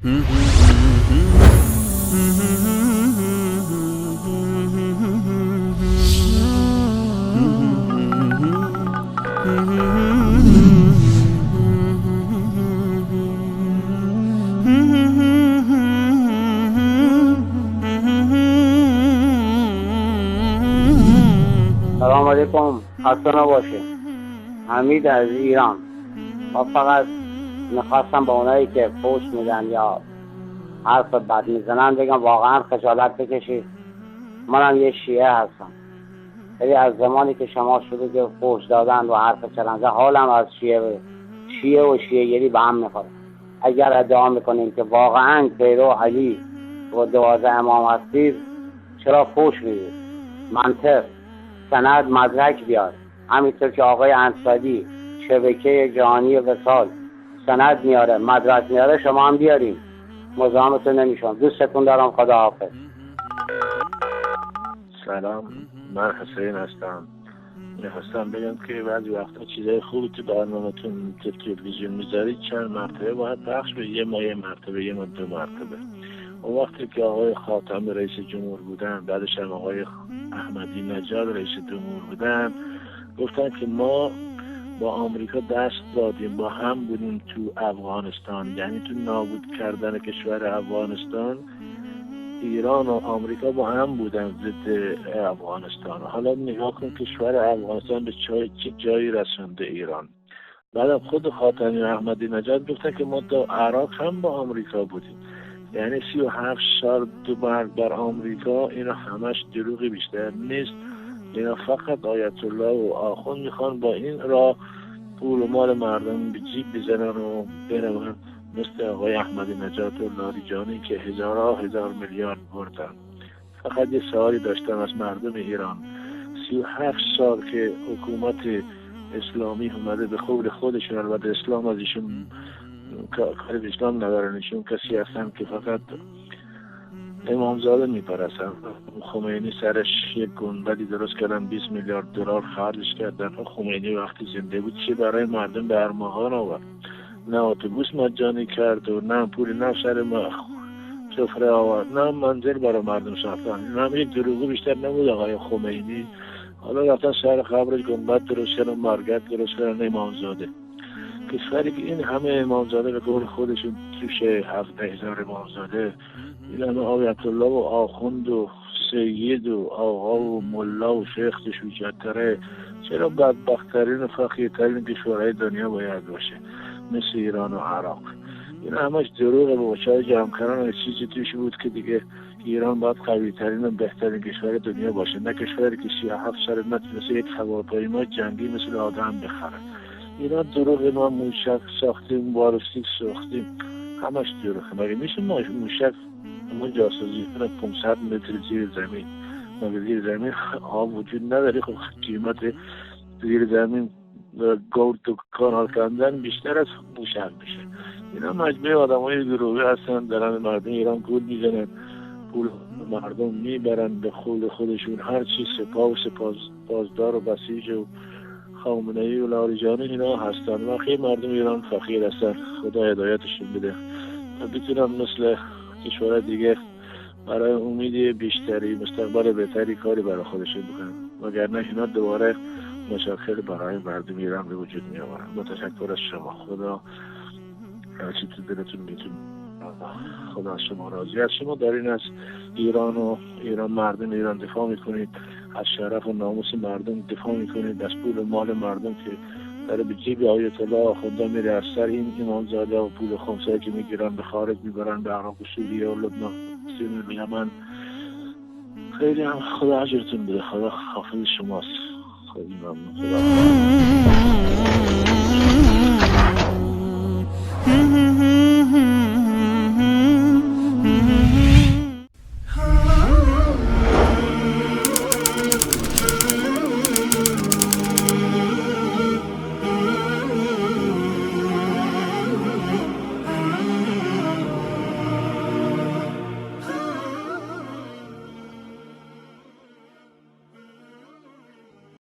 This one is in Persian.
سلام علیکم، خسته نباشید. حمید از ایران. ما فقط میخواستم با اونایی که فوش میدن یا حرف بد میزنن بگم واقعا خجالت بکشید. منم یه شیعه هستم. خیلی از زمانی که شما شروع که فوش دادن و حرف چرنده، حالم از شیعه و شیعه‌گری به هم میخوره. اگر ادعا میکنیم که واقعا پیرو علی و 12 امام هستید، چرا فوش میدید؟ منطق، سند، مدرک بیار. همینطور که آقای انصاری شبکه جهانی وصال سند میاره، مدرک میاره، شما هم بیاریم. مزاحمتون نمیشم. دوستتون دارم. خدا حافظ. سلام، من حسین هستم. میخواستم بگم که بعضی وقتا چیزای خوبی تو برنامه‌تون تو تلویزیون میذارید چند مرتبه باید پخش به یه مرتبه، یه 2 مرتبه. اون وقتی که آقای خاتمی رئیس جمهور بودن، بعدش هم آقای احمدی نژاد رئیس جمهور بودن، گفتن که ما با آمریکا دست دادیم، با هم بودیم تو افغانستان، یعنی تو نابود کردن کشور افغانستان ایران و آمریکا با هم بودن ضد افغانستان. حالا نگاه کن کشور افغانستان به چه جایی رسونده ایران. بعد خود خاتمی و احمدی نژاد گفتن که ما تا عراق هم با آمریکا بودیم، یعنی 37 سال دو مرگ بر آمریکا. اینا همش دروغی بیشتر نیست. اینا فقط آیت الله و آخوند میخوان با این راه پول و مال مردم به جیب بزنن و برن، مثل آقای احمدی نژاد و لاریجانی که هزار میلیارد بردن. فقط یه سوالی داشتم از مردم ایران. 37 سال که حکومت اسلامی اومده به قول خودشون، البته اسلام از ایشون کار اسلام ندارن، ایشون کسی هستن که فقط امامزاده میپرستن. خمینی سرش یک گنبدی درست کردن، 20 میلیارد دلار خرجش کردن. خمینی وقتی زنده بود چه برای مردم به ارمغان آورد؟ نه اتوبوس مجانی کرد و نه پول نه سر سفره آورد، نه منزل برای مردم ساختن. این هم یک دروغی بیشتر نبود آقای خمینی. حالا رفتن سر قبرش گنبد درست کردن، مارگت درست کردن امامزاده. کشوری که این همه امامزاده به قول خودشون توش 17,000 امامزاده، این همه آیت الله و آخوند و سید و آقا و ملا و شیخ شجاع‌تره، چرا بدبخت‌ترین و فقیرترین کشورهای دنیا باید باشه مثل ایران و عراق؟ این همش دروغه. با چای جمع کردن چیزی توش بود که دیگه ایران باید قوی‌ترین و بهترین کشور دنیا باشه، نه کشوری که 37 سال نتونسته یک هواپیمای جنگی مثل آدم بخره. ایران دروغه. ما موشک ساختیم، بالستیک ساختیم، همش دروغه. مگه میشه ما موشک ما جاسوسی کنه 500 متر زیر زمین؟ مگه زیر زمین آب وجود نداره؟ خب قیمت زیر زمین گورد و کانال کندن بیشتر از موشک میشه. اینا مجموعه آدمای دروغی هستن، دارن مردم ایران گول میزنن، پول مردم میبرن به خود خودشون. هر چی سپاه و سپاسدار و بسیج و خامنه‌ای و لاریجانی اینا هستن و خیلی مردم ایران فقیر هستن. خدا هدایتشون بده تا بتونن مثل کشورهای دیگه برای امید بیشتری، مستقبل بهتری کاری برای خودشون بکنن، وگرنه اینا دوباره مشاکل برای مردم ایران به وجود می آورن. متشکر از شما. خدا هرچی تو دلتون میتون. خدا از شما راضی. از شما دارین از ایران و مردم ایران دفاع میکنید، از شرف و ناموس مردم دفاع میکنید، از پول و مال مردم که داره به جیب آیت الله آخونده میره، از سر این امامزاده و پول خمسایی که میگیرن به خارج میبرن، به عراق و سوریه و لبنان و یمن. خیلی هم خدا اجرتون بده. خدا حافظ شماست. خیلی ممنون. خدا